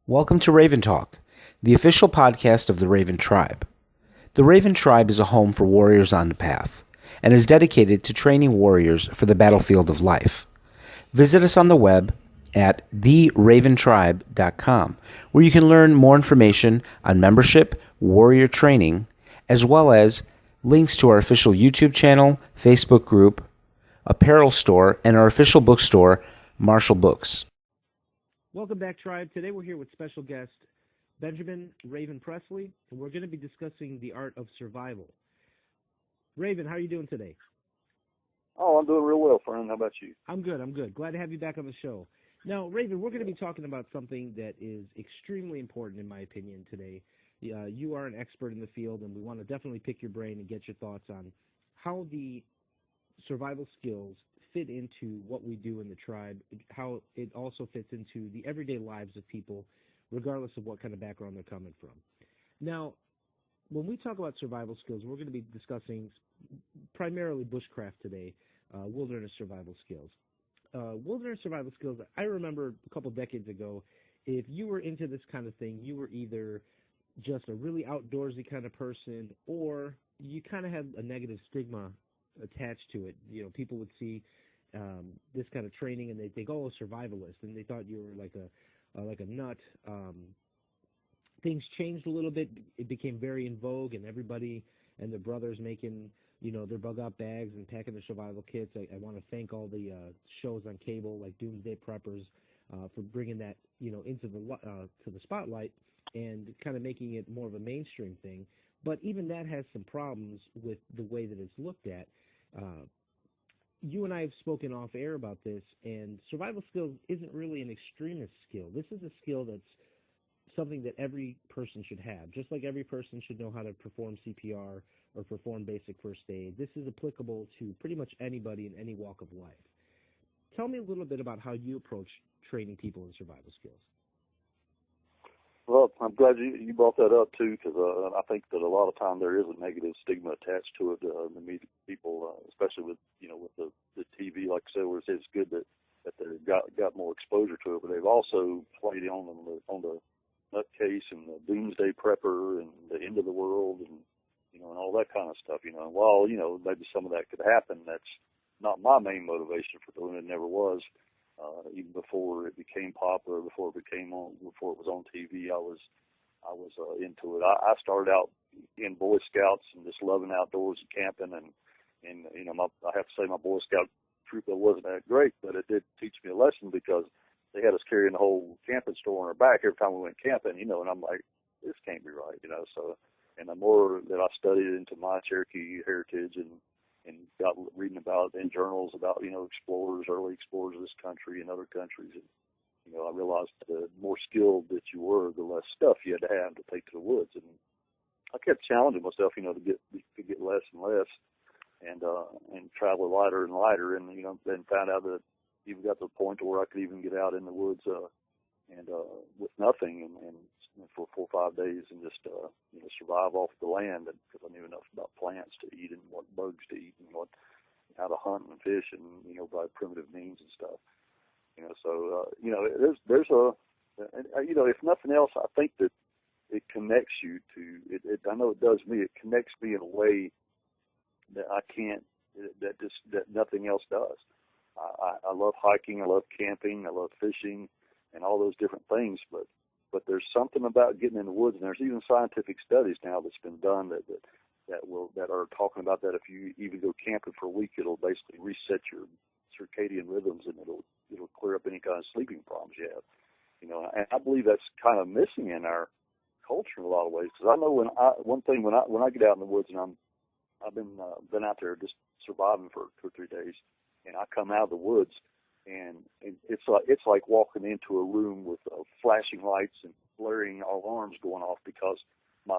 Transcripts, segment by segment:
Welcome to Raven Talk, the official podcast of the Raven Tribe. The Raven Tribe is a home for warriors on the path, and is dedicated to training warriors for the battlefield of life. Visit us on the web at theraventribe.com, where you can learn more information on membership, warrior training, as well as links to our official YouTube channel, Facebook group, apparel store, and our official bookstore, Marshall Books. Welcome back, Tribe. Today we're here with special guest Benjamin Raven Pressley, and we're going to be discussing the art of survival. Raven, how are you doing today? Oh, I'm doing real well, friend. How about you? I'm good. Glad to have you back on the show. Now, Raven, we're going to be talking about something that is extremely important, in my opinion, today. You are an expert in the field, and we want to definitely pick your brain and get your thoughts on how the survival skills fit into what we do in the tribe, how it also fits into the everyday lives of people, regardless of what kind of background they're coming from. Now, when we talk about survival skills, we're going to be discussing primarily bushcraft today, wilderness survival skills. Wilderness survival skills, I remember a couple decades ago, if you were into this kind of thing, you were either just a really outdoorsy kind of person, or you kind of had a negative stigma attached to it. You know, people would see this kind of training and they think, oh, a survivalist, and they thought you were like a nut. Things changed a little bit. It became very in vogue, and everybody and their brothers making, their bug-out bags and packing their survival kits. I want to thank all the shows on cable like Doomsday Preppers for bringing that, into the spotlight and kind of making it more of a mainstream thing. But even that has some problems with the way that it's looked at. You and I have spoken off air about this, and survival skills isn't really an extremist skill. This is a skill that's something that every person should have. Just like every person should know how to perform CPR or perform basic first aid, this is applicable to pretty much anybody in any walk of life. Tell me a little bit about how you approach training people in survival skills. Well, I'm glad you brought that up, too, because I think that a lot of time there is a negative stigma attached to it. The media people, especially with the TV, like I said, where it's good that they've got more exposure to it, but they've also played on the nutcase and the doomsday prepper and the end of the world and all that kind of stuff. And while maybe some of that could happen, that's not my main motivation for doing it. Never was. Even before it became popular, before it was on TV, I was into it. I started out in Boy Scouts and just loving outdoors and camping, and I have to say my Boy Scout troop wasn't that great, but it did teach me a lesson because they had us carrying the whole camping store on our back every time we went camping, and I'm like, this can't be right, so, and the more that I studied into my Cherokee heritage and got reading about in journals about, explorers, early explorers of this country and other countries, and, I realized the more skilled that you were, the less stuff you had to have to take to the woods, and I kept challenging myself, to get less and less, and travel lighter and lighter, and then found out that even got to the point where I could even get out in the woods and with nothing and for 4 or 5 days and just survive off the land because I knew enough about plants to eat and what bugs to eat and how to hunt and fish and by primitive means and stuff. So there's if nothing else, I think that it connects you to it. I know it does me. It connects me in a way that I can't, that nothing else does. I love hiking, I love camping, I love fishing, and all those different things. But there's something about getting in the woods, and there's even scientific studies now that's been done that are talking about that. If you even go camping for a week, it'll basically reset your circadian rhythms, and it'll clear up any kind of sleeping problems you have. And I believe that's kind of missing in our culture in a lot of ways. Because I know when I get out in the woods and I've been out there just surviving for 2 or 3 days, and I come out of the woods, and it's like walking into a room with flashing lights and blaring alarms going off because my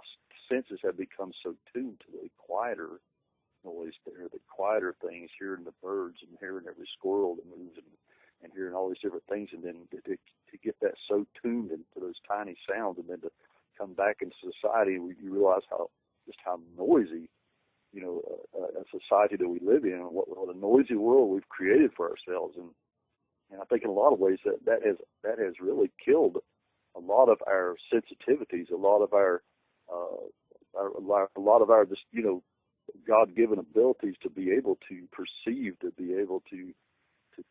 senses have become so tuned to the quieter noise there, the quieter things, hearing the birds and hearing every squirrel that moves and hearing all these different things, and then to get that so tuned into those tiny sounds, and then to come back into society, you realize how noisy a society that we live in, and what a noisy world we've created for ourselves, and I think in a lot of ways that has really killed a lot of our sensitivities, a lot of our just, you know, God-given abilities to be able to perceive, to be able to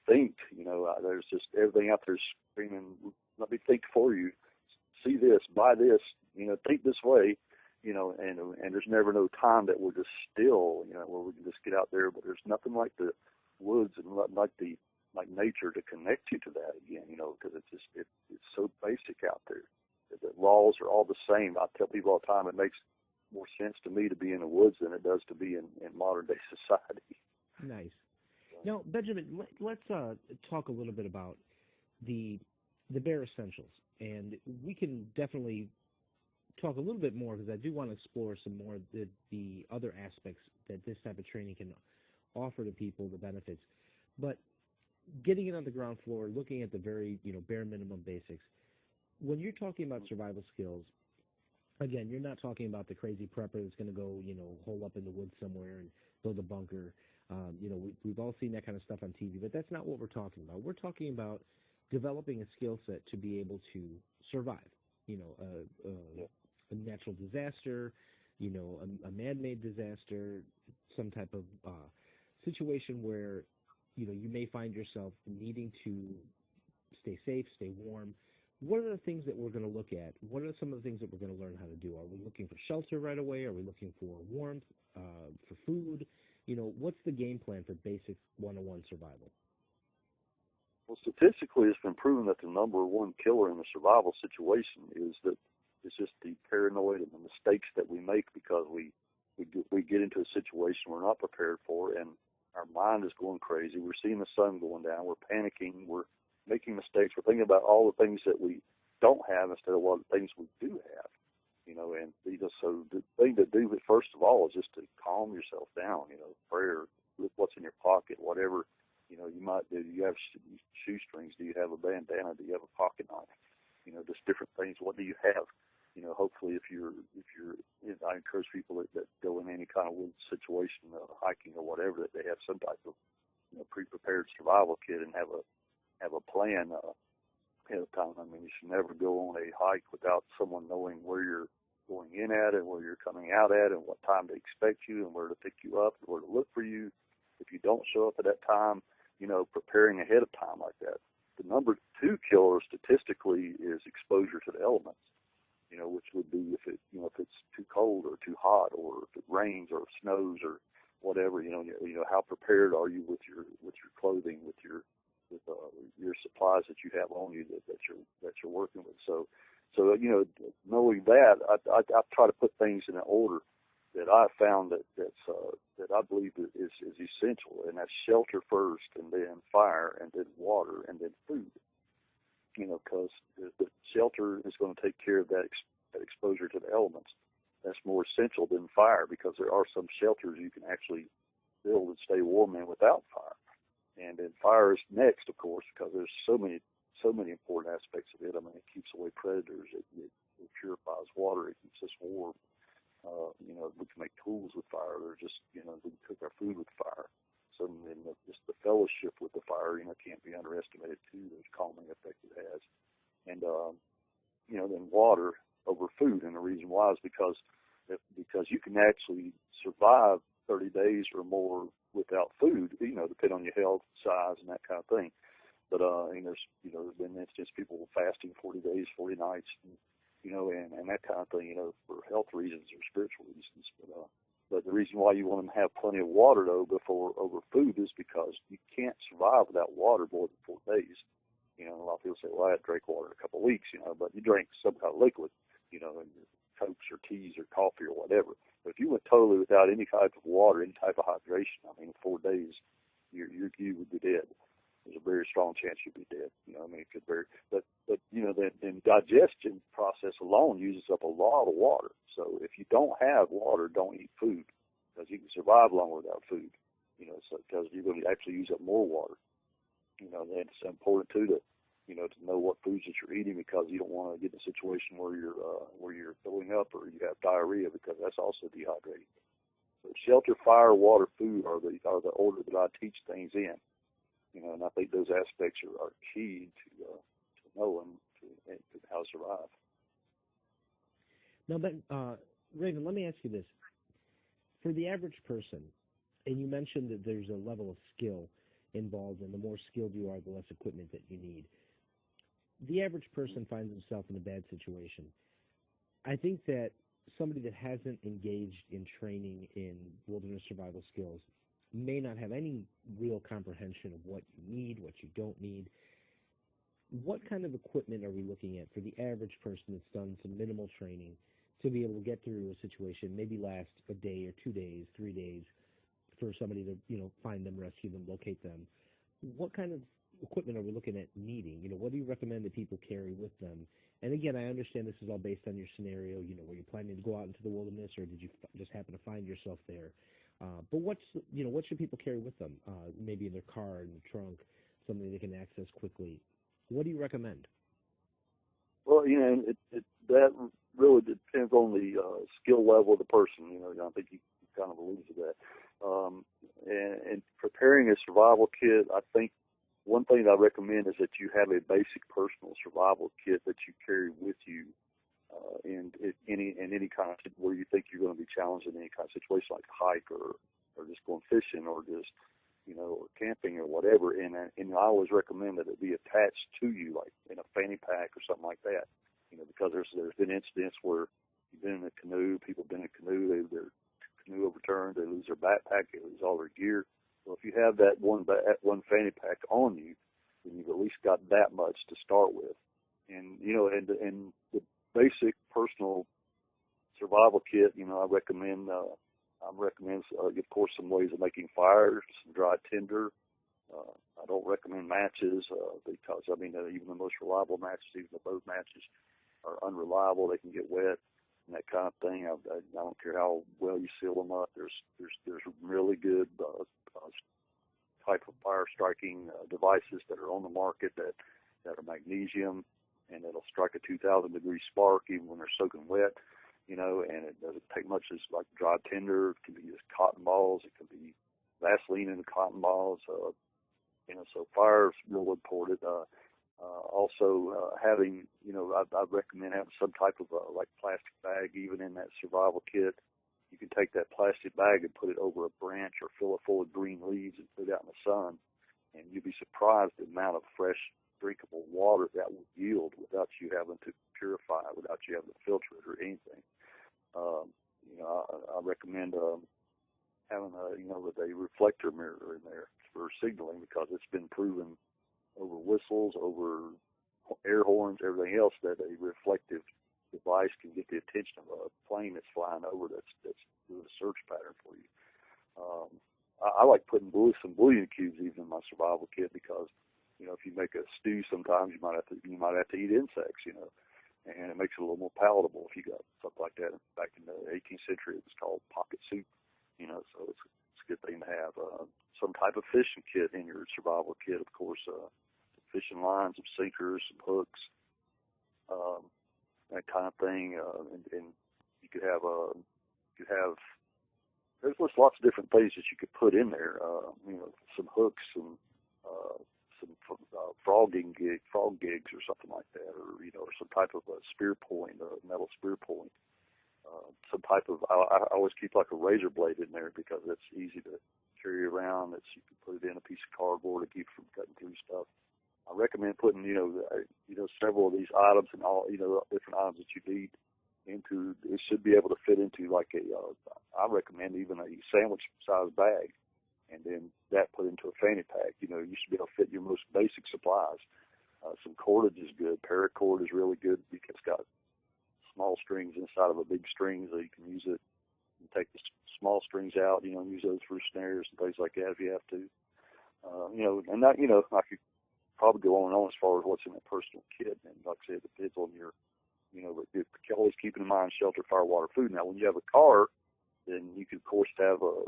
think. You know, there's just everything out there screaming, let me think for you, see this, buy this, you know, think this way, you know, and there's never no time that we're just still, you know, where we can just get out there. But there's nothing like the woods and like nature to connect you to that again, you know, because it's so basic out there. The laws are all the same. I tell people all the time, it makes more sense to me to be in the woods than it does to be in modern day society. Nice. Now, Benjamin, let's talk a little bit about the bare essentials, and we can definitely talk a little bit more because I do want to explore some more of the other aspects that this type of training can offer to people, the benefits. But getting it on the ground floor, looking at the very, you know, bare minimum basics. When you're talking about survival skills, again, you're not talking about the crazy prepper that's going to go, you know, hole up in the woods somewhere and build a bunker. You know, we've all seen that kind of stuff on TV, but that's not what we're talking about. We're talking about developing a skill set to be able to survive. You know, a natural disaster, you know, a man-made disaster, some type of situation where, you know, you may find yourself needing to stay safe, stay warm. What are the things that we're going to look at? What are some of the things that we're going to learn how to do? Are we looking for shelter right away? Are we looking for warmth, for food? You know, what's the game plan for basic 101 survival? Well, statistically, it's been proven that the number one killer in the survival situation is that it's just the paranoid and the mistakes that we make because we get into a situation we're not prepared for, and our mind is going crazy. We're seeing the sun going down. We're panicking. We're making mistakes. We're thinking about all the things that we don't have instead of what the things we do have. You know, and so the thing to do, first of all, is just to calm yourself down. You know, prayer, what's in your pocket, whatever. You know, you might do. You have shoestrings? Do you have a bandana? Do you have a pocket knife? You know, just different things. What do you have? You know, hopefully, if you're, I encourage people that go in any kind of wood situation, hiking or whatever, that they have some type of, you know, pre-prepared survival kit and have a plan ahead of time. I mean, you should never go on a hike without someone knowing where you're going in at and where you're coming out at and what time to expect you and where to pick you up and where to look for you. If you don't show up at that time, you know, preparing ahead of time like that. The number two killer statistically is exposure to the elements, you know, which would be if it's too cold or too hot, or if it rains or snows or whatever, you know, how prepared are you with your clothing, with your supplies that you have on you that you're working with. So you know, knowing that, I try to put things in an order that I found that I believe is essential, and that's shelter first, and then fire, and then water, and then food. You know, because the shelter is going to take care of that exposure to the elements. That's more essential than fire, because there are some shelters you can actually build and stay warm in without fire. And then fire is next, of course, because there's so many important aspects of it. I mean, it keeps away predators. It purifies water. It keeps us warm. You know, we can make tools with fire. They're just, you know, we can cook our food with fire. So then just the fellowship with the fire, you know, can't be underestimated too. The calming effect it has. And you know, then water over food. And the reason why is because you can actually survive 30 days or more without food, you know, depending on your health, size, and that kind of thing. But and there's been instances people fasting 40 days, 40 nights, and, you know, and that kind of thing, you know, for health reasons or spiritual reasons. But the reason why you want them to have plenty of water, though, before over food is because you can't survive without water more than 4 days. You know, a lot of people say, well, I drank water in a couple of weeks, you know, but you drink some kind of liquid, you know, and Cokes or teas or coffee or whatever. But if you went totally without any type of water, any type of hydration, I mean, 4 days, you would be dead. There's a very strong chance you'd be dead. You know, I mean, it could very, but you know, the digestion process alone uses up a lot of water. So if you don't have water, don't eat food, because you can survive longer without food. You know, so because you're going to actually use up more water. You know, and it's important too to know what foods that you're eating, because you don't want to get in a situation where you're filling up or you have diarrhea, because that's also dehydrating. So shelter, fire, water, food are the order that I teach things in. You know, and I think those aspects are key to knowing how to survive. Now, but Raven, let me ask you this: for the average person, and you mentioned that there's a level of skill involved, and the more skilled you are, the less equipment that you need. The average person finds himself in a bad situation. I think that somebody that hasn't engaged in training in wilderness survival skills may not have any real comprehension of what you need, what you don't need. What kind of equipment are we looking at for the average person that's done some minimal training to be able to get through a situation, maybe last a day or 2 days, 3 days, for somebody to, find them, rescue them, locate them? What kind of equipment are we looking at needing? What do you recommend that people carry with them? And again, I understand this is all based on your scenario, where you're planning to go out into the wilderness, or did you just happen to find yourself there? But what should people carry with them? Maybe in their car, in the trunk, something they can access quickly. What do you recommend? Well, that really depends on the skill level of the person. I think you kind of alluded to that. And preparing a survival kit, I think one thing that I recommend is that you have a basic personal survival kit that you carry with you in any kind of where you think you're going to be challenged in any kind of situation, like a hike or just going fishing or just or camping or whatever. And I always recommend that it be attached to you, like in a fanny pack or something like that. Because there's been incidents where you've been in a canoe, people have been in a canoe, their canoe overturned, they lose their backpack, they lose all their gear. So if you have that one fanny pack on you, then you've at least got that much to start with. And and the basic personal survival kit, I recommend of course, some ways of making fires, some dry tinder. I don't recommend matches because even the most reliable matches, even the boat matches, are unreliable. They can get wet and that kind of thing. I don't care how well you seal them up. There's really good type of fire striking devices that are on the market that are magnesium, and it'll strike a 2,000 degree spark even when they're soaking wet. And it doesn't take much. As like dry tinder. It can be just cotton balls. It can be Vaseline in the cotton balls. So fire is real important. Also, having, I recommend having some type of like plastic bag, even in that survival kit. You can take that plastic bag and put it over a branch or fill it full of green leaves and put it out in the sun, and you'd be surprised the amount of fresh, drinkable water that will yield without you having to purify it, without you having to filter it or anything. I recommend having a reflector mirror in there for signaling, because it's been proven over whistles, over air horns, everything else, that a reflective device can get the attention of a plane that's flying over that's doing a search pattern for you. I like putting some bouillon cubes even in my survival kit, because if you make a stew, sometimes you might have to eat insects, and it makes it a little more palatable if you got something like that. Back in the 18th century, it was called pocket soup, so it's a good thing to have. Some type of fishing kit in your survival kit, of course, fishing lines, some sinkers, some hooks, that kind of thing. And you could have there's lots of different things that you could put in there. Some hooks, some frog gigs or something like that, or some type of a spear point, a metal spear point. Some type of, I always keep like a razor blade in there, because it's easy to carry around. You can put it in a piece of cardboard to keep from cutting through stuff. I recommend putting, several of these items and all, different items that you need into. It should be able to fit into like I recommend even a sandwich-sized bag, and then that put into a fanny pack. You should be able to fit your most basic supplies. Some cordage is good. Paracord is really good because it's got small strings inside of a big string, so you can use it and take the small strings out, and use those for snares and things like that if you have to. And that, I could probably go on and on as far as what's in a personal kit. And like I said, it depends on your, but you're always keeping in mind shelter, fire, water, food. Now, when you have a car, then you can, of course, have a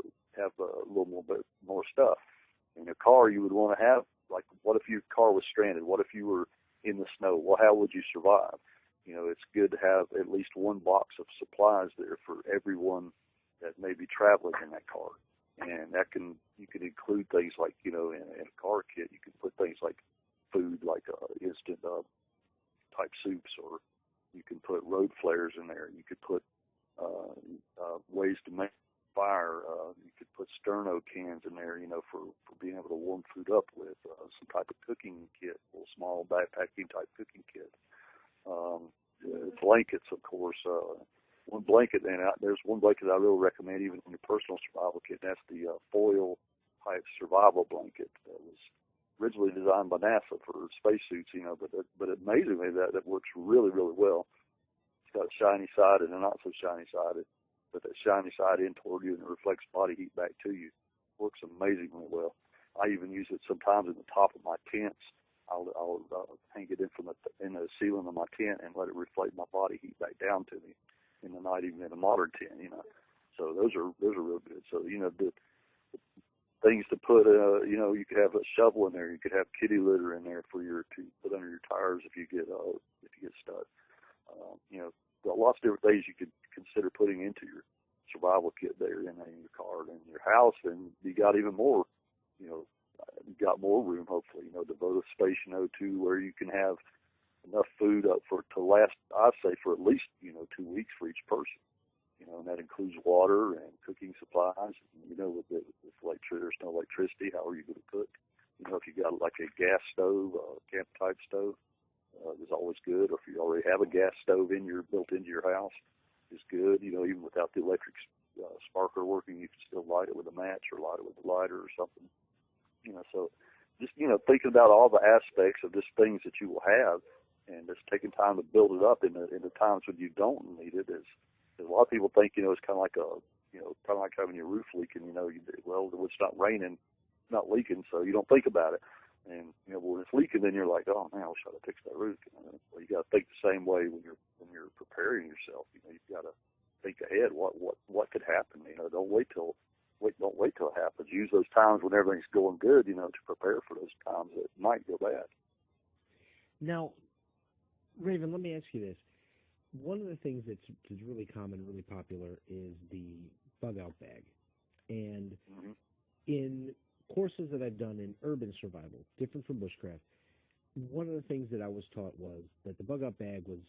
little more stuff. In a car, you would want to have, like, what if your car was stranded? What if you were in the snow? Well, how would you survive? It's good to have at least one box of supplies there for everyone that may be traveling in that car. And you can include things like, in a car kit, you can put things like food, like instant type type soups, or you can put road flares in there. You could put ways to make fire. You could put sterno cans in there, for being able to warm food up with. Some type of cooking kit, a little small backpacking type cooking kit. Blankets, of course. One blanket, and there's one blanket I really recommend, even in your personal survival kit. And that's the foil type survival blanket that was originally designed by NASA for spacesuits, but amazingly that works really, really well. It's got a shiny side and a not so shiny side, but that shiny side in toward you and it reflects body heat back to you. Works amazingly well. I even use it sometimes in the top of my tents. I'll hang it in the ceiling of my tent and let it reflect my body heat back down to me in the night, even in a modern tent. So those are real good. So the things to put, you could have a shovel in there. You could have kitty litter in there to put under your tires if you get stuck. Lots of different things you could consider putting into your survival kit there in your car and in your house. And you got even more, you got more room, hopefully, devote a space, to where you can have enough food up to last, I'd say, for at least, 2 weeks for each person. And that includes water and cooking supplies. With there's no electricity, how are you going to cook? If you got like a gas stove, camp type stove, is always good. Or if you already have a gas stove built into your house, is good. Even without the electric sparkler working, you can still light it with a match or light it with a lighter or something. So just thinking about all the aspects of just things that you will have, and just taking time to build it up in the times when you don't need it is. A lot of people think, it's kind of like having your roof leaking. It's not raining, it's not leaking, so you don't think about it. And when it's leaking, then you're like, oh man, I wish I'd have fixed that roof. Well, you got to think the same way when you're preparing yourself. You've got to think ahead. What could happen? Don't wait till it happens. Use those times when everything's going good, to prepare for those times that might go bad. Now, Raven, let me ask you this. One of the things that's really common, really popular, is the bug-out bag. And in courses that I've done in urban survival, different from bushcraft, one of the things that I was taught was that the bug-out bag was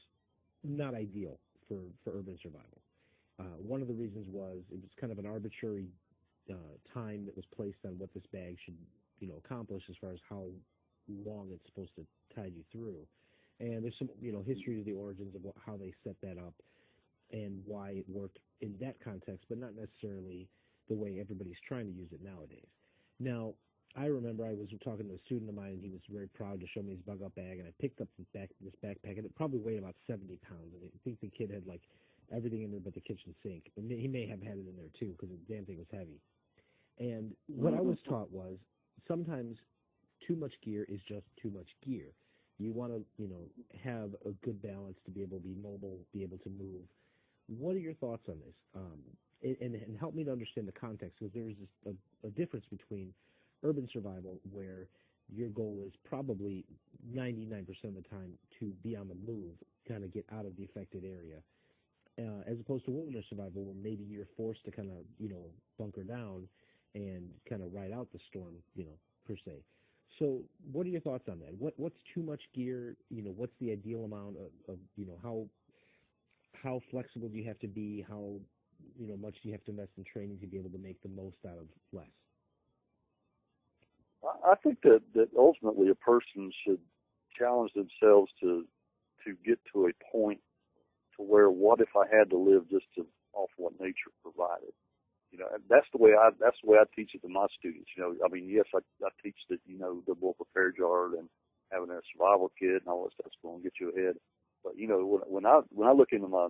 not ideal for urban survival. One of the reasons was it was kind of an arbitrary time that was placed on what this bag should, accomplish as far as how long it's supposed to tide you through. And there's some, history to the origins of how they set that up and why it worked in that context, but not necessarily the way everybody's trying to use it nowadays. Now, I remember I was talking to a student of mine, and he was very proud to show me his bug-out bag, and I picked up this backpack, and it probably weighed about 70 pounds. And I think the kid had, everything in there but the kitchen sink. And he may have had it in there, too, because the damn thing was heavy. And what I was taught was sometimes too much gear is just too much gear. You want to, have a good balance to be able to be mobile, be able to move. What are your thoughts on this? And help me to understand the context, because there is a difference between urban survival, where your goal is probably 99% of the time to be on the move, kind of get out of the affected area, as opposed to wilderness survival, where maybe you're forced to kind of, bunker down and kind of ride out the storm, per se. So what are your thoughts on that? What's too much gear? What's the ideal amount of how flexible do you have to be? How, much do you have to invest in training to be able to make the most out of less? I think that ultimately a person should challenge themselves to get to a point to where, what if I had to live just off what nature provided? That's the way I teach it to my students. Yes, I teach that, the more prepared you are and having a survival kit and all that stuff's going to get you ahead. But, when I look into my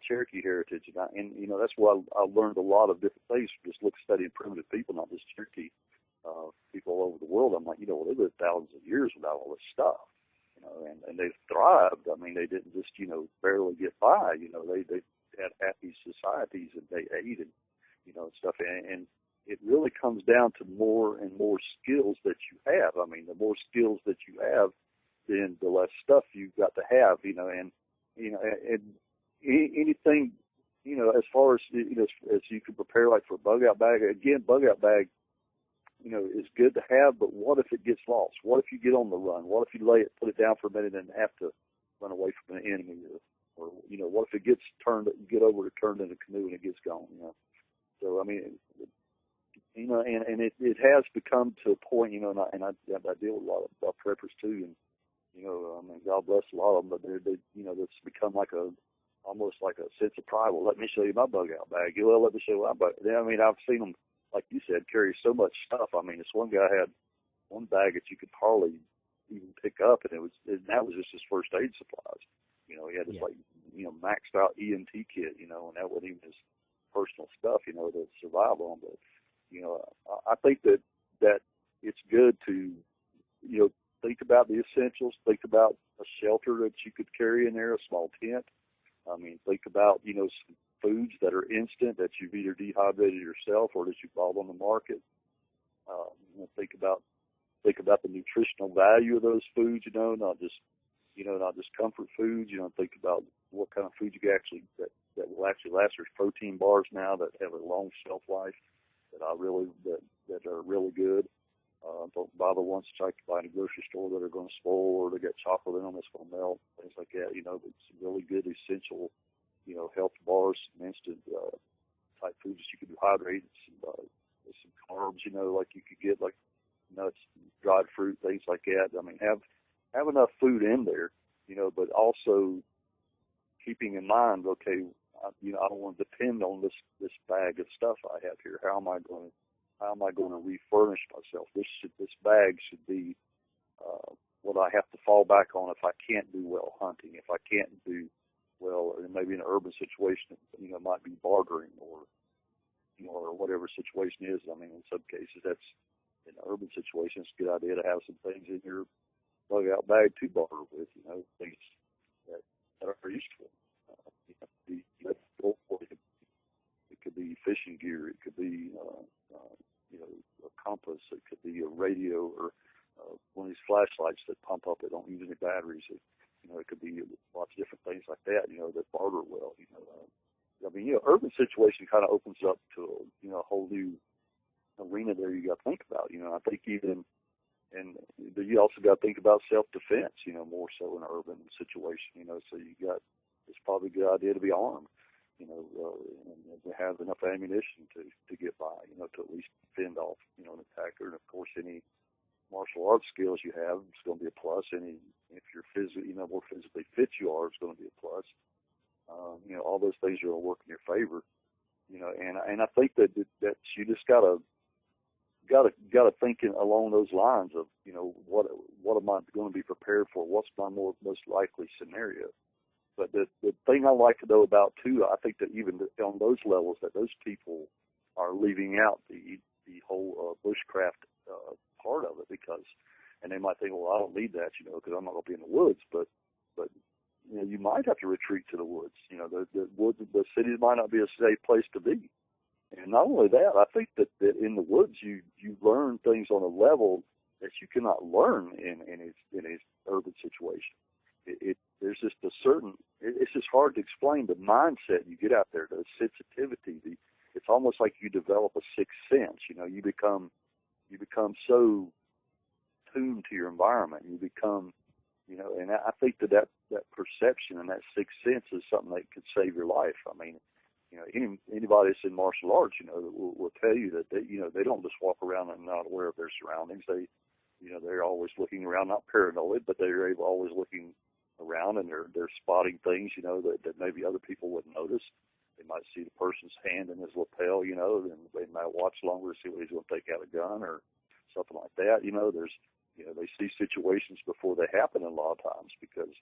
Cherokee heritage, and that's why I learned a lot of different things from just studying primitive people, not just Cherokee people all over the world. I'm like, they lived thousands of years without all this stuff, and they thrived. They didn't just, barely get by. They had happy societies, and they ate and, and stuff. And it really comes down to more and more skills that you have. The more skills that you have, then the less stuff you've got to have, and anything, as far as, as you can prepare, like for a bug-out bag. Again, bug-out bag, is good to have, but what if it gets lost? What if you get on the run? What if you put it down for a minute and have to run away from an enemy, or what if it gets turned, you get over to turned in a canoe and it gets gone, So I mean, and it has become to a point, and I deal with a lot of preppers too, and I mean, God bless a lot of them, but it's become almost like a sense of pride. Well, let me show you my bug out bag. Well, let me show you my bug. I mean, I've seen them, like you said, carry so much stuff. I mean, this one guy had one bag that you could hardly even pick up, and that was just his first aid supplies. He had this maxed out EMT kit, and that wasn't even his personal stuff, to survive on. But I think that it's good to think about the essentials. Think about a shelter that you could carry in there, a small tent. I mean, think about some foods that are instant that you've either dehydrated yourself or that you bought on the market. Think about the nutritional value of those foods. Not just comfort foods. Think about what kind of food you can that will actually last. There's protein bars now that have a long shelf life that are really good. Don't buy the ones that you can buy in a grocery store that are going to spoil, or they got chocolate in them that's going to melt, things like that. But some really good essential, health bars, some instant type foods that you can hydrate, some carbs, like you could get like nuts, dried fruit, things like that. I mean, have enough food in there, but also keeping in mind, okay, I don't want to depend on this bag of stuff I have here. How am I going to refurnish myself? This bag should be what I have to fall back on if I can't do well hunting, if I can't do well, and maybe in an urban situation, it might be bartering or whatever situation is. I mean, in some cases, that's in an urban situation, it's a good idea to have some things in your bug out bag to barter with, things that are useful. It could be fishing gear. It could be, a compass. It could be a radio or one of these flashlights that pump up that don't use any batteries. It could be lots of different things like that, that barter well. I mean, urban situation kind of opens up to, a whole new arena there you got to think about. I think but you also got to think about self-defense, more so in an urban situation, so it's probably a good idea to be armed, and to have enough ammunition to get by, to at least fend off, an attacker. And of course, any martial arts skills you have, it's going to be a plus. If you're more physically fit you are, it's going to be a plus. All those things are going to work in your favor, and I think that you just got to think along those lines of, what am I going to be prepared for? What's my most likely scenario? But the thing I like to know about too, I think that even on those levels, that those people are leaving out the whole bushcraft part of it, and they might think, well, I don't need that, because I'm not going to be in the woods. But you might have to retreat to the woods. The woods, the cities might not be a safe place to be. And not only that, I think that in the woods you learn things on a level that you cannot learn in a urban situation. There's just it's just hard to explain the mindset you get out there, the sensitivity. It's almost like you develop a sixth sense. You become so tuned to your environment. You become, and I think that perception and that sixth sense is something that could save your life. I mean, anybody that's in martial arts, will tell you that they don't just walk around and not aware of their surroundings. They're always looking around, not paranoid, but they're always looking around, and they're spotting things, that maybe other people wouldn't notice. They might see the person's hand in his lapel, and they might watch longer to see what he's going to take out a gun or something like that. They see situations before they happen a lot of times because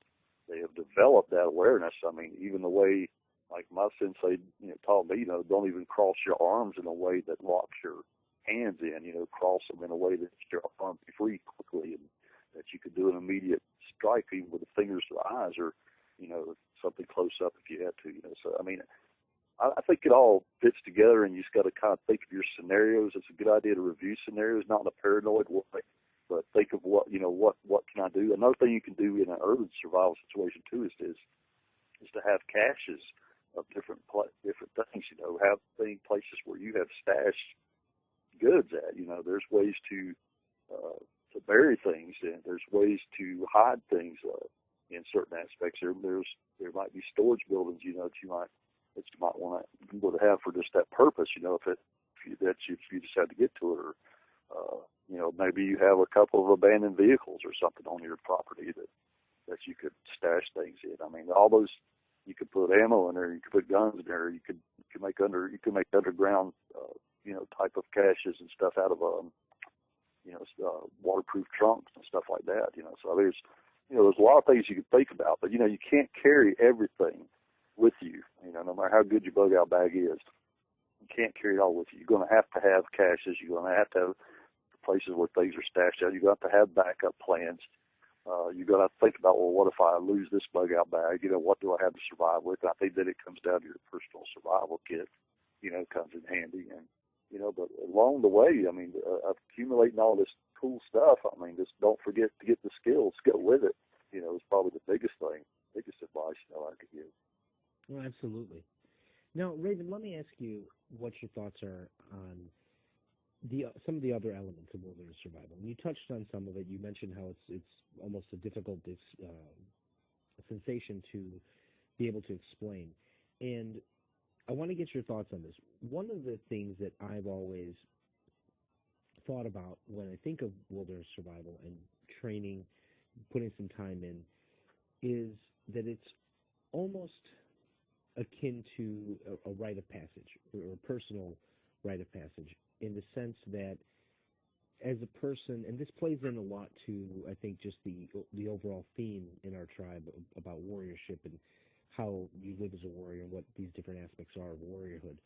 they have developed that awareness. I mean, even the way, like my sensei, taught me, don't even cross your arms in a way that locks your hands in, cross them in a way that your arm be free quickly, and that you could do an immediate strike even with the fingers to the eyes, or, something close up if you had to, So, I mean, I think it all fits together, and you just got to kind of think of your scenarios. It's a good idea to review scenarios, not in a paranoid way, but think of what can I do? Another thing you can do in an urban survival situation too is to have caches of different things. Have places where you have stashed goods at. There's ways to bury things, and there's ways to hide things. in certain aspects. There might be storage buildings, that you might want to have for just that purpose, if you decide to get to it, or maybe you have a couple of abandoned vehicles or something on your property that you could stash things in. I mean, all those, you could put ammo in there, you could put guns in there, you could make underground type of caches and stuff out of waterproof trunks and stuff like that. So there's a lot of things you can think about, but you can't carry everything with you. No matter how good your bug out bag is, you can't carry it all with you. You're going to have caches. You're going to have places where things are stashed out. You're going to have backup plans. You're going to think about, well, what if I lose this bug out bag? What do I have to survive with? And I think that it comes down to your personal survival kit, comes in handy. And, but along the way, I mean, accumulating all this cool stuff, I mean, just don't forget to get the skills, go with it, is probably the biggest advice, I could give. Well, absolutely. Now, Raven, let me ask you what your thoughts are on some of the other elements of wilderness survival. And you touched on some of it. You mentioned how it's almost a difficult sensation to be able to explain. And I want to get your thoughts on this. One of the things that I've always thought about when I think of wilderness survival and training, putting some time in, is that it's almost akin to a rite of passage, or a personal rite of passage, in the sense that as a person, and this plays in a lot to, I think, just the overall theme in our tribe about warriorship and how you live as a warrior and what these different aspects are of warriorhood.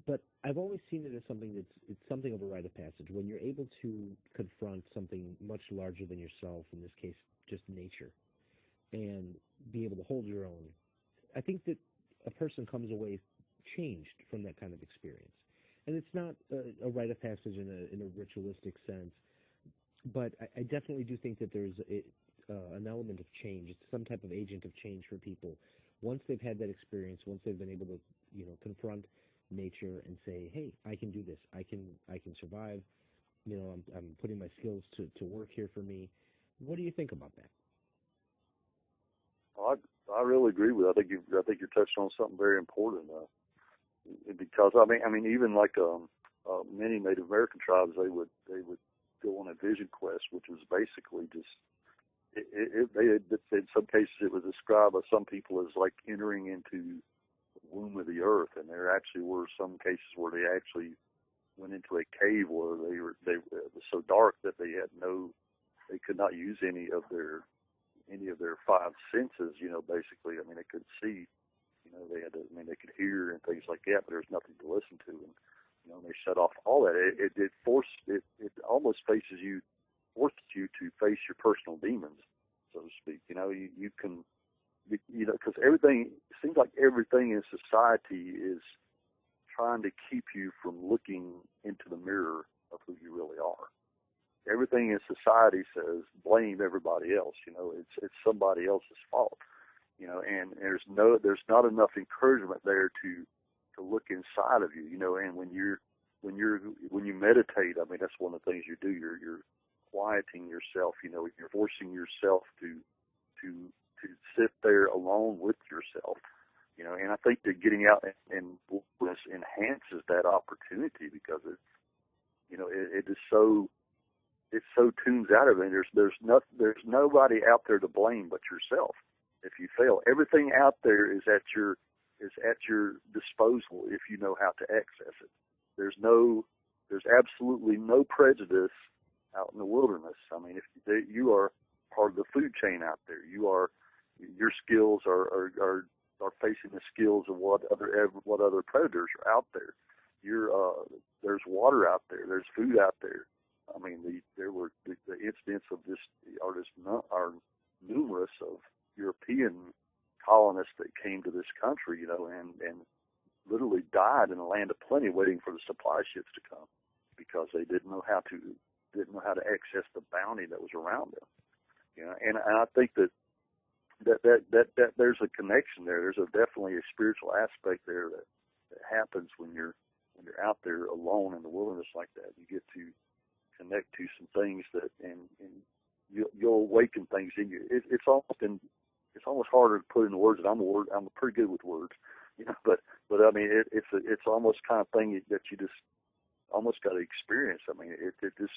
But I've always seen it as something it's something of a rite of passage. When you're able to confront something much larger than yourself, in this case, just nature, and be able to hold your own, I think that a person comes away changed from that kind of experience. And it's not a rite of passage in a ritualistic sense, but I definitely do think that there's an element of change. It's some type of agent of change for people. Once they've had that experience, once they've been able to, confront nature and say, hey, I can do this. I can survive. I'm putting my skills to work here for me. What do you think about that? Well, I really agree with it. I think you're touching on something very important. Because I mean, even like many Native American tribes, they would go on a vision quest, which was basically just in some cases it was described by some people as like entering into the womb of the earth, and there actually were some cases where they actually went into a cave where it was so dark that they could not use any of their five senses. Basically, I mean, they couldn't see. They could hear and things like that, but there's nothing to listen to. And, they shut off all that. It almost forces you to face your personal demons, so to speak. You can, because it seems like everything in society is trying to keep you from looking into the mirror of who you really are. Everything in society says blame everybody else. It's somebody else's fault. And there's not enough encouragement there to look inside of you, and when you meditate, I mean, that's one of the things you do. You're quieting yourself, you're forcing yourself to sit there alone with yourself, and I think that getting out and wilderness enhances that opportunity, because it is so, it so tunes out of it. There's nobody out there to blame but yourself. If you fail, everything out there is at your disposal if you know how to access it. There's absolutely no prejudice out in the wilderness. I mean, if you are part of the food chain out there, your skills are facing the skills of what other predators are out there. There's water out there. There's food out there. I mean, the incidents of this are numerous of European colonists that came to this country, and literally died in a land of plenty, waiting for the supply ships to come, because they didn't know how to access the bounty that was around them. And I think that there's a connection there. There's definitely a spiritual aspect there that happens when you're out there alone in the wilderness like that. You get to connect to some things that, and you'll awaken things in you. It's almost harder to put into words. And I'm pretty good with words, but I mean, it's almost kind of thing that you just almost got to experience. I mean, it just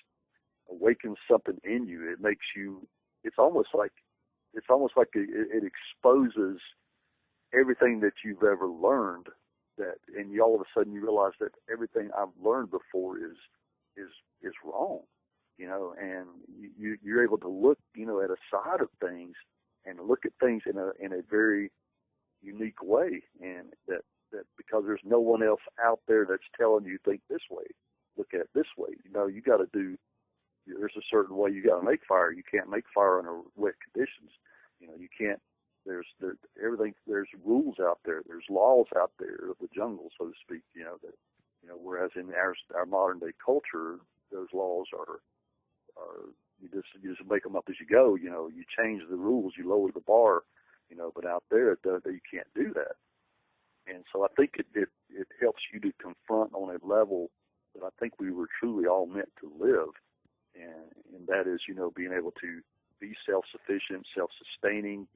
awakens something in you. It makes you. It's almost like it exposes everything that you've ever learned. And you all of a sudden you realize that everything I've learned before is wrong, and you're able to look, at a side of things and look at things in a very unique way, and that because there's no one else out there that's telling you think this way, look at it this way. You got to do. There's a certain way you got to make fire. You can't make fire under wet conditions. You can't. There's rules out there. There's laws out there of the jungle, so to speak. Whereas in our modern day culture, those laws are you just make them up as you go. You change the rules, you lower the bar. But out there, you can't do that. And so I think it helps you to confront on a level that I think we were truly all meant to live, and that is being able to be self-sufficient, self-sustaining.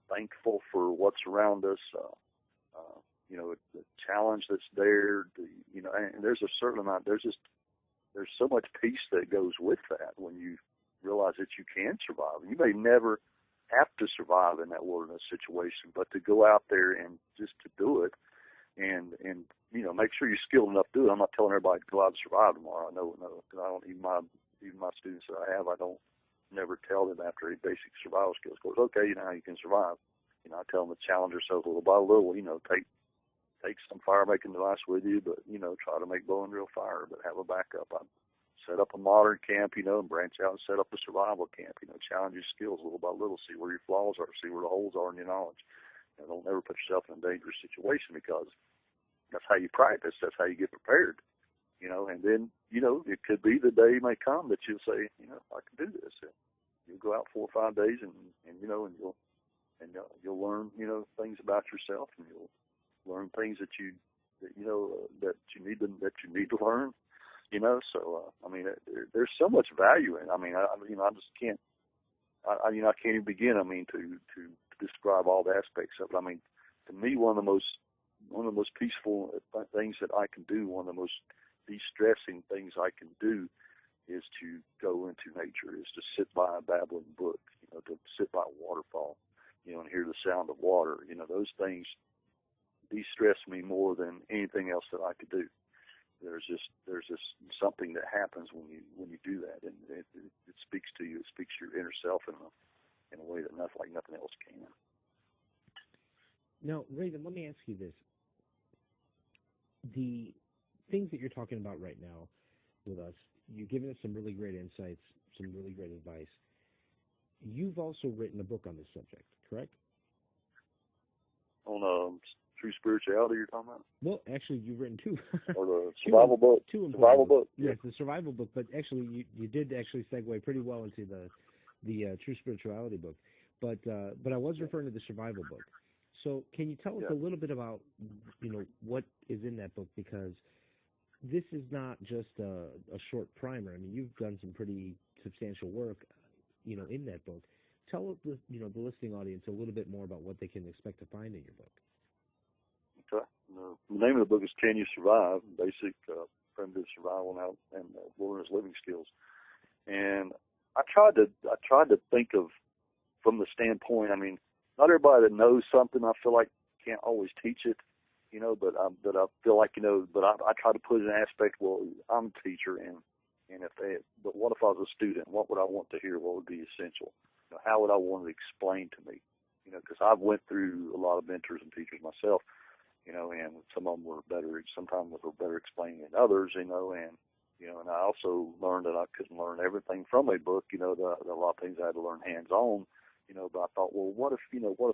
Thankful for what's around us, the challenge that's there, and there's a certain amount, there's so much peace that goes with that when you realize that you can survive. You may never have to survive in that wilderness situation, but to go out there and just to do it and make sure you're skilled enough to do it. I'm not telling everybody to go out and survive tomorrow. I know, because I don't, even my students that I have, I don't never tell them after a basic survival skills course, okay, how you can survive. I tell them to challenge themselves little by little, take some fire making device with you, but, try to make bow and drill fire, but have a backup. I set up a modern camp, and branch out and set up a survival camp, challenge your skills little by little, see where your flaws are, see where the holes are in your knowledge. Don't ever put yourself in a dangerous situation, because that's how you practice. That's how you get prepared. And then, it could be the day may come that you'll say, I can do this. And you'll go out 4 or 5 days and you'll learn, things about yourself, and you'll learn things that you need to learn, so, I mean, there's so much value in it. I mean, I just can't, I can't even begin, to describe all the aspects of it. I mean, to me, one of the most peaceful things that I can do, one of the most de-stressing things I can do is to go into nature, is to sit by a babbling brook, to sit by a waterfall, and hear the sound of water. Those things de-stress me more than anything else that I could do. There's just something that happens when you do that, and it speaks to you. It speaks to your inner self in a way that nothing else can. Now, Raven, let me ask you this: the things that you're talking about right now with us, you've given us some really great insights, some really great advice. You've also written a book on this subject, correct? On true spirituality, you're talking about? Well, actually, you've written two. Or the survival book? Survival book? Yes, the survival book. But actually, you did actually segue pretty well into the true spirituality book. But I was referring to the survival book. So can you tell us a little bit about, what is in that book? Because this is not just a short primer. I mean, you've done some pretty substantial work, in that book. Tell the listening audience a little bit more about what they can expect to find in your book. Okay. The name of the book is Can You Survive? Basic primitive survival and wilderness living skills. And I tried to think of from the standpoint. I mean, not everybody that knows something, I feel like, can't always teach it. But I feel like, but I try to put in an aspect. Well, I'm a teacher, but what if I was a student? What would I want to hear? What would be essential? How would I want it explained to me? Because I've went through a lot of mentors and teachers myself, and some of them were better. Sometimes were better explaining than others, and I also learned that I couldn't learn everything from a book. That a lot of things I had to learn hands on. But I thought, well, what if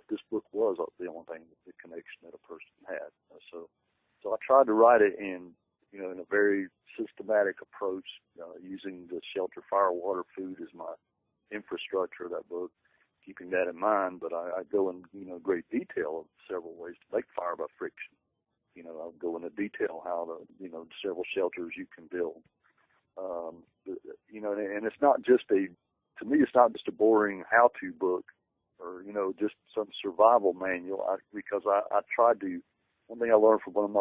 this book was the only thing, the connection that a person had? So I tried to write it in a very systematic approach, using the shelter, fire, water, food as my infrastructure of that book, keeping that in mind. But I go in, great detail of several ways to make fire by friction. I'll go into detail how several shelters you can build. And it's not just a to me, it's not just a boring how-to book or, you know, just some survival manual. Because I tried to. One thing I learned from one of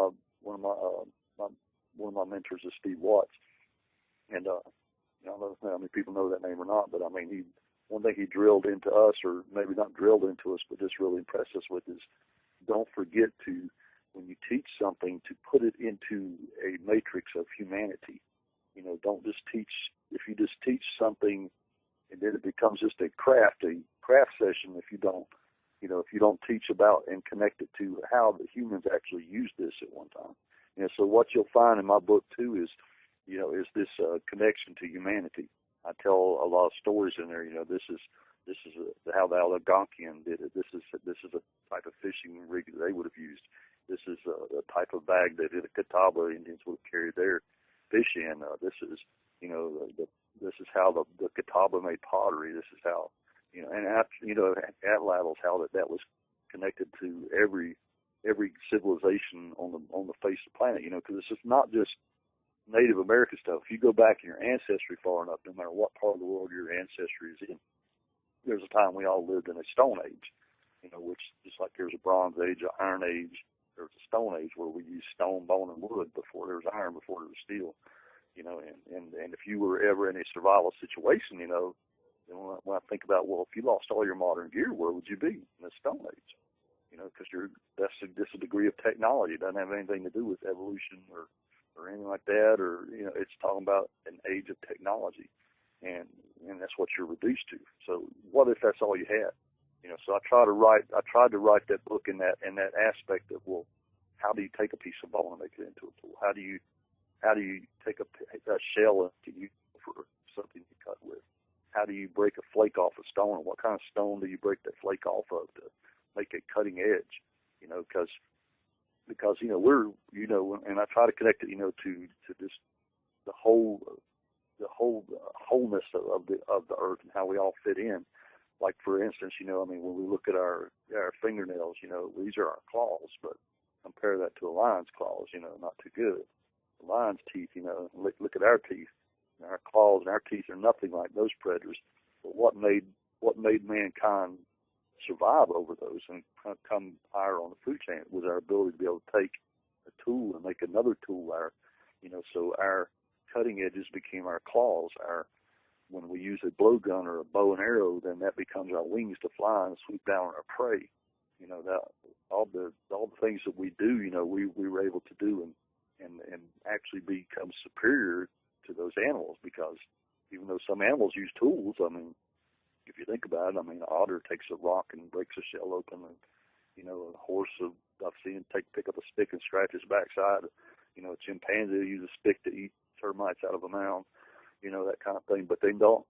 my mentors is Steve Watts, and you know, I don't know how many people know that name or not, but I mean, one thing he drilled into us, or maybe not drilled into us, but just really impressed us with, is don't forget to, when you teach something, to put it into a matrix of humanity. You know, don't just teach. If you just teach something and then it becomes just a craft session, if you don't, you know, if you don't teach about and connect it to how the humans actually used this at one time. You know, so what you'll find in my book too is, you know, is this connection to humanity. I tell a lot of stories in there. You know, this is how the Algonquian did it. This is a type of fishing rig that they would have used. This is a type of bag that the Catawba Indians would have carried their fish in. This is, you know, this is how the Catawba made pottery. This is how, you know, and you know, at Lavels, how that was connected to every civilization on the face of the planet. You know, because it's just not just Native American stuff. If you go back in your ancestry far enough, no matter what part of the world your ancestry is in, there's a time we all lived in a Stone Age, you know, which just like there's a Bronze Age, an Iron Age, there's a Stone Age where we used stone, bone, and wood before there was iron, before there was steel, you know, and if you were ever in a survival situation, you know, when I think about, well, if you lost all your modern gear, where would you be? In the Stone Age, you know, because that's a degree of technology. It doesn't have anything to do with evolution or anything like that, or, you know, it's talking about an age of technology, and that's what you're reduced to. So what if that's all you had? You know, so I tried to write that book in that aspect of, well, how do you take a piece of bone and make it into a tool? How do you take a shell and use it for something to cut with? How do you break a flake off a stone? And what kind of stone do you break that flake off of to make a cutting edge? You know, because you know, we're, you know, and I try to connect it, you know, to just the wholeness of the earth and how we all fit in. Like, for instance, you know, I mean, when we look at our fingernails, you know, these are our claws, but compare that to a lion's claws, you know, not too good. The lion's teeth, you know, look at our teeth. Our claws and our teeth are nothing like those predators. But what made mankind survive over those and come higher on the food chain was our ability to be able to take a tool and make another tool. So our cutting edges became our claws. When we use a blowgun or a bow and arrow, then that becomes our wings to fly and swoop down on our prey. You know, that all the things that we do, you know, we were able to do and actually become superior to those animals, because even though some animals use tools, I mean, if you think about it, I mean, an otter takes a rock and breaks a shell open, and, you know, a horse, I've seen pick up a stick and scratch his backside. You know, a chimpanzee will use a stick to eat termites out of a mound, you know, that kind of thing. But they don't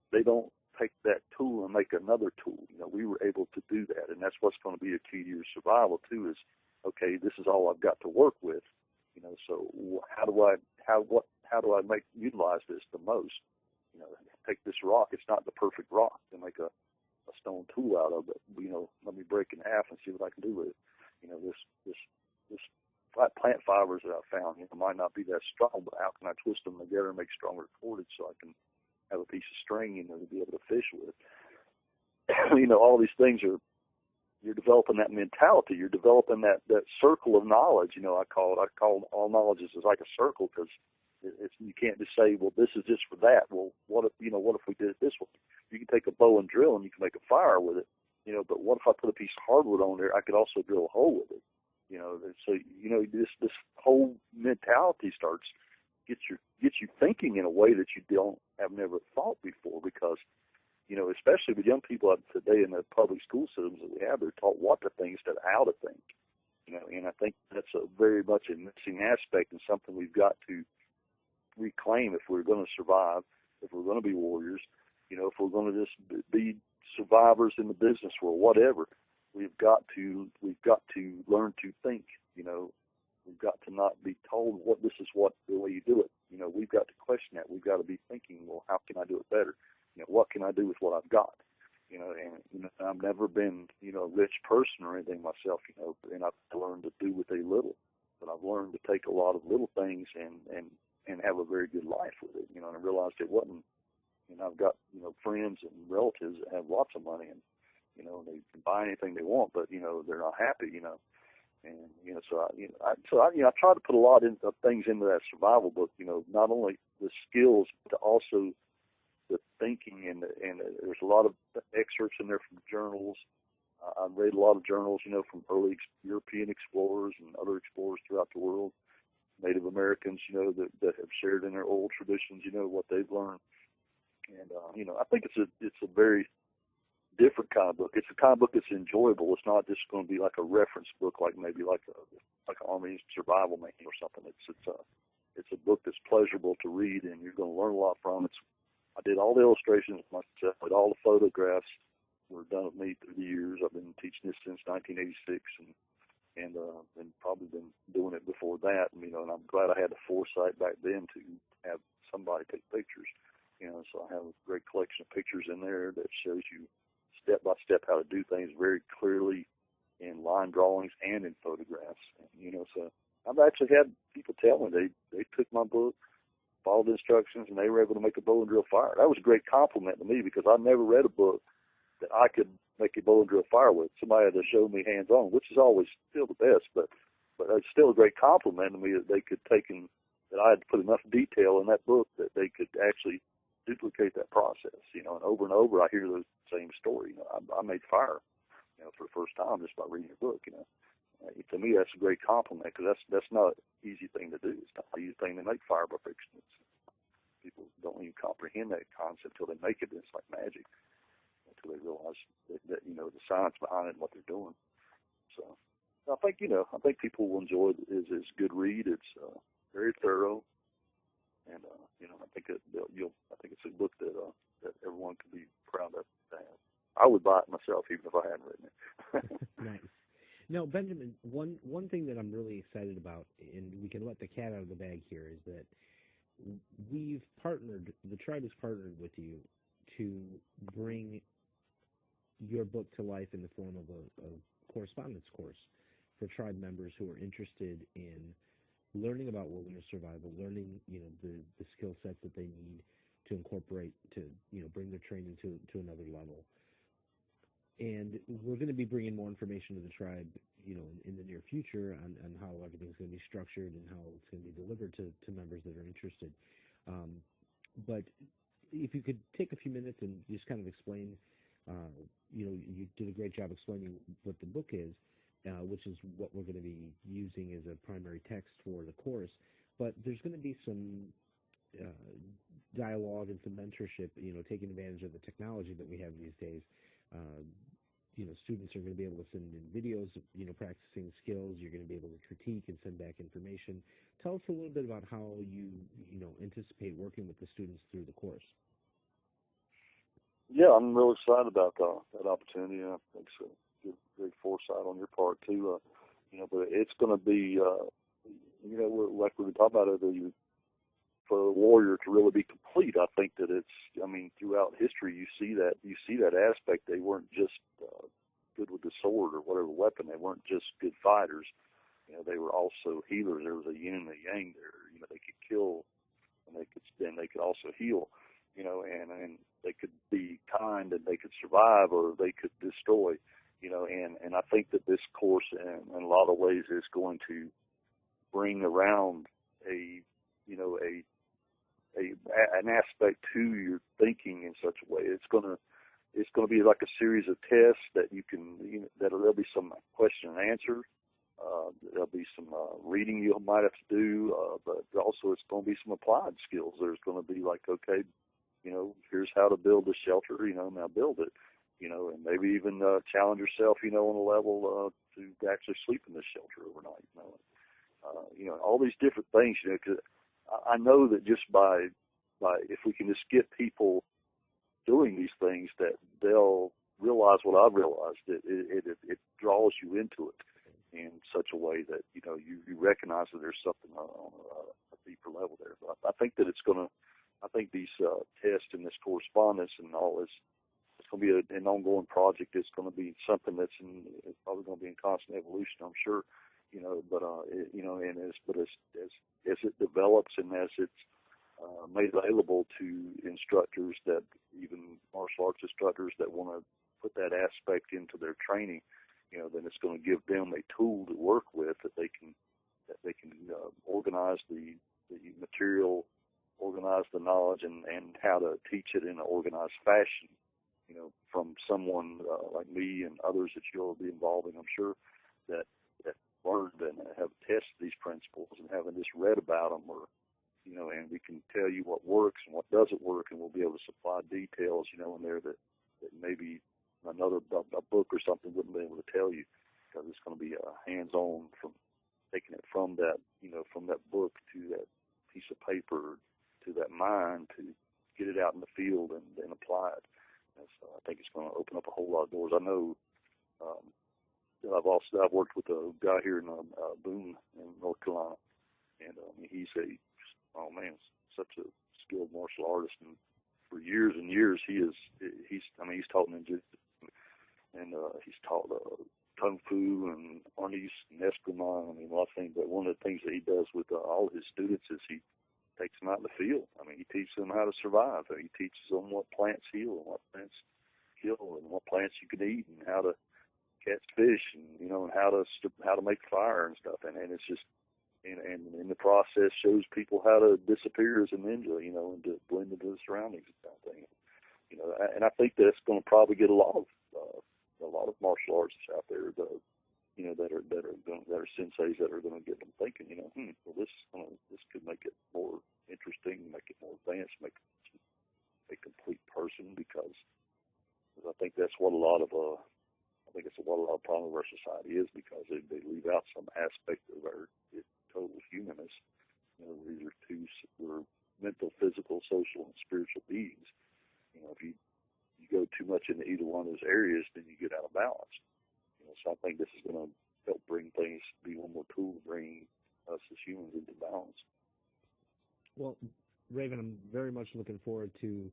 take that tool and make another tool. You know, we were able to do that, and that's what's going to be a key to your survival too. Is, okay, this is all I've got to work with. You know, so how do I utilize this the most? You know, take this rock. It's not the perfect rock to make a stone tool out of, but, you know, let me break it in half and see what I can do with it. You know, this plant fibers that I found, you know, might not be that strong, but how can I twist them together and make stronger cordage so I can have a piece of string, you know, to be able to fish with? You know, all these things you're developing that mentality. You're developing that circle of knowledge. You know, I call all knowledge is like a circle, because you can't just say, well, this is just for that. Well, what if we did it this way? You can take a bow and drill and you can make a fire with it, you know, but what if I put a piece of hardwood on there? I could also drill a hole with it, you know. So, you know, this whole mentality gets you thinking in a way that you have never thought before, because, you know, especially with young people today in the public school systems that we have, they're taught what to think instead of how to think, you know, and I think that's a very much a missing aspect and something we've got to reclaim if we're going to survive, if we're going to be warriors, you know, if we're going to just be survivors in the business world, whatever. We've got to learn to think. You know, we've got to not be told this is the way you do it. You know, we've got to question that. We've got to be thinking, well, how can I do it better? You know, what can I do with what I've got? You know, and, you know, I've never been, you know, a rich person or anything myself, you know, and I've learned to do with a little, but I've learned to take a lot of little things and have a very good life with it, you know, and I realized it wasn't And I've got, friends and relatives that have lots of money, and, they can buy anything they want, but, they're not happy, And, I try to put a lot of things into that survival book, not only the skills, but also the thinking, and there's a lot of excerpts in there from journals. I've read a lot of journals, from early European explorers and other explorers throughout the world, Native Americans, that have shared in their old traditions, what they've learned. And, I think it's a very different kind of book. It's a kind of book that's enjoyable. It's not just going to be like a reference book, like maybe like an Army survival manual or something. It's a book that's pleasurable to read, and you're going to learn a lot from it. I did all the illustrations myself, but all the photographs were done of me through the years. I've been teaching this since 1986, and probably been doing it before that. And I'm glad I had the foresight back then to have somebody take pictures. So I have a great collection of pictures in there that shows you step by step how to do things very clearly in line drawings and in photographs. And, so I've actually had people tell me they took my book, followed the instructions, and they were able to make a bow and drill fire. That was a great compliment to me, because I never read a book that I could make a bow and drill fire with. Somebody had to show me hands-on, which is always still the best, but it's still a great compliment to me that they could that I had put enough detail in that book that they could actually duplicate that process, and over I hear the same story. I made fire, for the first time just by reading your book. To me, that's a great compliment, because that's not an easy thing to do. It's not an easy thing to make fire by friction. People don't even comprehend that concept until they make it. It's like magic, until they realize that the science behind it and what they're doing. So I think people will enjoy it. It's a good read. It's very thorough. And I think it's a book that everyone can be proud of to have. I would buy it myself even if I hadn't written it. Nice. Now, Benjamin, one thing that I'm really excited about, and we can let the cat out of the bag here, is that the tribe has partnered with you to bring your book to life in the form of a correspondence course for tribe members who are interested in learning about wilderness survival, learning, the skill sets that they need to incorporate to, bring their training to another level. And we're going to be bringing more information to the tribe, in the near future on how everything's going to be structured and how it's going to be delivered to members that are interested. But if you could take a few minutes and just kind of explain, you did a great job explaining what the book is, which is what we're going to be using as a primary text for the course. But there's going to be some dialogue and some mentorship, taking advantage of the technology that we have these days. Students are going to be able to send in videos, practicing skills. You're going to be able to critique and send back information. Tell us a little bit about how you anticipate working with the students through the course. Yeah, I'm really excited about that opportunity. I think it's a great foresight on your part too. But it's going to be, like we've been talking about, for a warrior to really be complete. I think that throughout history, you see that aspect. They weren't just good with the sword or whatever weapon. They weren't just good fighters. They were also healers. There was a yin and a yang there. They could kill, and they could also heal. And they could be kind, and they could survive, or they could destroy. And I think that this course, in a lot of ways, is going to bring around an aspect to your thinking in such a way. It's going to be like a series of tests that there'll be some question and answer. There'll be some reading you might have to do, but also it's going to be some applied skills. There's going to be like, okay, here's how to build a shelter, now build it, and maybe even challenge yourself, on a level to actually sleep in this shelter overnight, all these different things, because I know that just by if we can just get people doing these things, that they'll realize what I've realized. It draws you into it in such a way that you recognize that there's something on a deeper level there. But I think that I think these tests and this correspondence and all this, it's going to be an ongoing project. It's going to be something it's probably going to be in constant evolution, I'm sure. But as it develops and as it's made available to instructors, that even martial arts instructors that want to put that aspect into their training, then it's going to give them a tool to work with that they can organize the material, organize the knowledge, and how to teach it in an organized fashion. From someone like me and others that you'll be involving, I'm sure, that learned and have tested these principles and haven't just read about them, or and we can tell you what works and what doesn't work, and we'll be able to supply details, in there that maybe another a book or something wouldn't be able to tell you, because it's going to be hands-on, from taking it from that, from that book to that piece of paper to that mind, to get it out in the field and apply it. And so I think it's going to open up a whole lot of doors. I know I've worked with a guy here in Boone, in North Carolina, and he's such a skilled martial artist, and for years and years he's taught ninjutsu, and he's taught kung fu and arnis and eskrima, a lot of things. But one of the things that he does with all his students is he takes them out in the field. He teaches them how to survive. He teaches them what plants heal and what plants kill, and what plants you can eat, and how to catch fish, and and how to make fire and stuff. And it's just, and in the process shows people how to disappear as a ninja, and to blend into the surroundings and kind of thing. And I think that's going to probably get a lot of martial artists out there, that are senseis, that are going to get them thinking, well, this could make it more interesting, make it more advanced, make it a complete person, because I think that's what a lot of problem of our society is, because they leave out some aspect of our total humanness. We're mental, physical, social, and spiritual beings. If you go too much into either one of those areas, then you get out of balance. So I think this is going to help bring things, be one more tool to bring us as humans into balance. Well, Raven, I'm very much looking forward to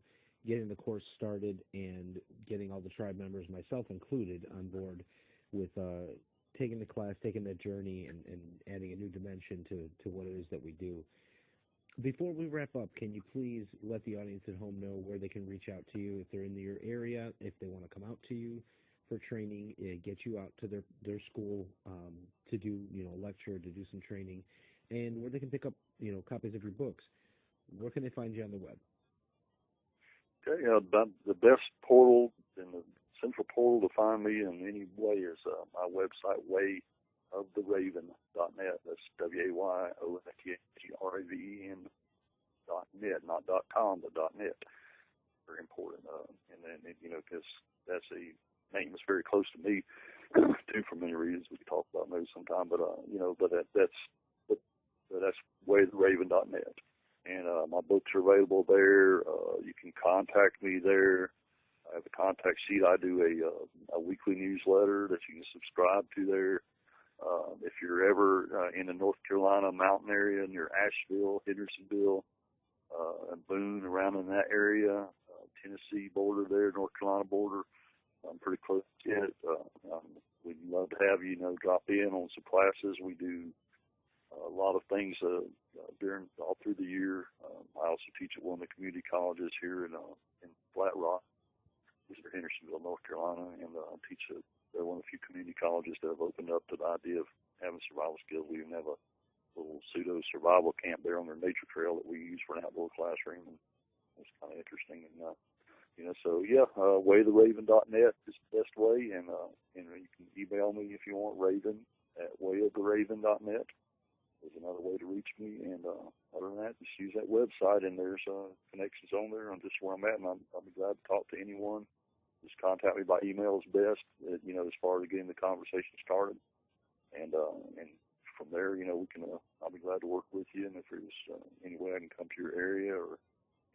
getting the course started and getting all the tribe members, myself included, on board with taking the class, taking that journey, and adding a new dimension to what it is that we do. Before we wrap up, can you please let the audience at home know where they can reach out to you if they're in your area, if they want to come out to you for training, get you out to their school to do a lecture, to do some training, and where they can pick up copies of your books? Where can they find you on the web? Okay, the best portal and the central portal to find me in any way is my website, wayoftheraven.net. That's WAYOFTHRAVEN.net, not .com, but .net. Very important. And then, because that's a name that's very close to me, too, for many reasons we can talk about maybe sometime. But that's wayoftheraven.net. And my books are available there. You can contact me there. I have a contact sheet. I do a weekly newsletter that you can subscribe to there. If you're ever in the North Carolina mountain area, near Asheville, Hendersonville, and Boone, around in that area, Tennessee border there, North Carolina border, I'm pretty close to it. We'd love to have you, drop in on some classes. We do a lot of things all through the year. I also teach at one of the community colleges here in Flat Rock, Hendersonville, North Carolina, and teach they're one of the few community colleges that have opened up to the idea of having survival skills. We even have a little pseudo survival camp there on their nature trail that we use for an outdoor classroom, and it's kind of interesting. And wayoftheraven.net is the best way, and you can email me if you want, raven@wayoftheraven.net. There's another way to reach me, and other than that, just use that website, and there's connections on there on just where I'm at, and I'll be glad to talk to anyone. Just contact me by email is best, as far as getting the conversation started, and from there, we can. I'll be glad to work with you, and if there's any way I can come to your area or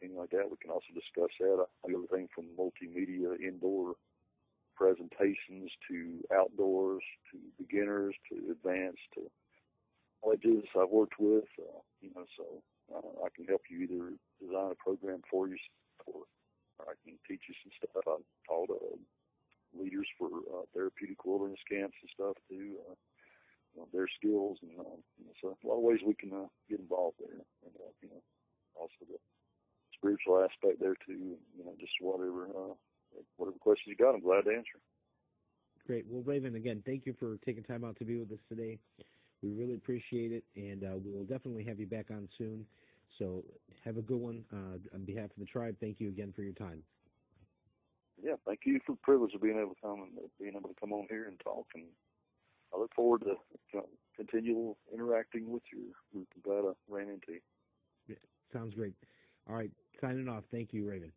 anything like that, we can also discuss that. I do everything from multimedia, indoor presentations to outdoors, to beginners, to advanced, to colleges I've worked with, so I can help you either design a program for you, or I can teach you some stuff. I've taught leaders for therapeutic wilderness camps and stuff too, their skills, and so a lot of ways we can get involved there. And also the spiritual aspect there too. You know, just whatever questions you got, I'm glad to answer. Great. Well, Raven, again, thank you for taking time out to be with us today. We really appreciate it, and we will definitely have you back on soon. So have a good one. On behalf of the tribe, thank you again for your time. Yeah, thank you for the privilege of being able to come on here and talk, and I look forward to continual interacting with you. I'm glad I ran into you. Yeah, sounds great. All right, signing off. Thank you, Raven.